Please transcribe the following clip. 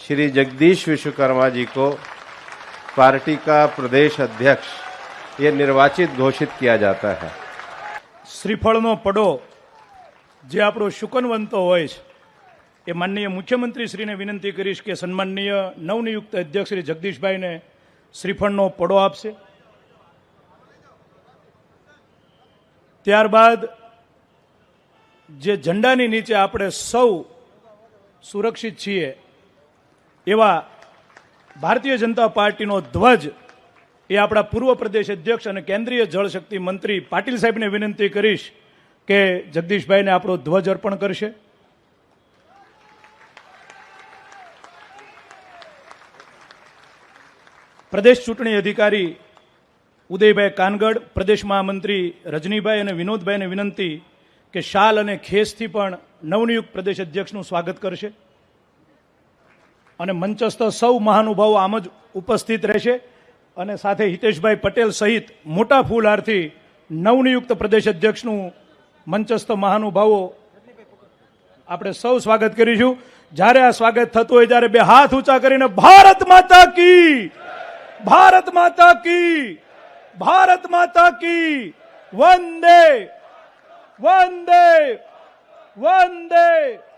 श्री जगदीश विश्वकर्मा जी को पार्टी का प्रदेश अध्यक्ष ये निर्वाचित घोषित किया जाता है। श्रीफळनो पड़ो जे आपणो शुकनवंतो होय छे ए माननीय मुख्यमंत्री श्रीने विनंती करीश के सन्माननीय नवनियुक्त अध्यक्ष श्री जगदीशभाई ने श्रीफळनो पड़ो आपशे। त्यारबाद जे झंडानी नीचे આપણે સૌ સુરક્ષિત છીએ એવા ભારતીય જનતા પાર્ટીનો ધ્વજ એ આપણા પૂર્વ પ્રદેશ અધ્યક્ષ અને કેન્દ્રીય જળશક્તિ મંત્રી પાટીલ સાહેબને વિનંતી કરીશ કે જગદીશભાઈને આપણો ધ્વજ અર્પણ કરશે। પ્રદેશ ચૂંટણી અધિકારી ઉદયભાઈ કાનગડ, પ્રદેશ મહામંત્રી રજનીભાઈ અને વિનોદભાઈને વિનંતી કે શાલ અને ખેસથી પણ નવનિયુક્ત પ્રદેશ અધ્યક્ષનું સ્વાગત કરશે અને મંચસ્થ સૌ મહાનુભાવો આમ જ ઉપસ્થિત રહેશે અને સાથે હિતેશભાઈ પટેલ સહિત મોટા ફૂલહારથી નવનિયુક્ત પ્રદેશ અધ્યક્ષનું મંચસ્થ મહાનુભાવો આપણે સૌ સ્વાગત કરીશું। જ્યારે આ સ્વાગત થતું હોય ત્યારે બે હાથ ઊંચા કરીને ભારત માતા કી, ભારત માતા કી, ભારત માતા કી, વંદે વંદે વંદે।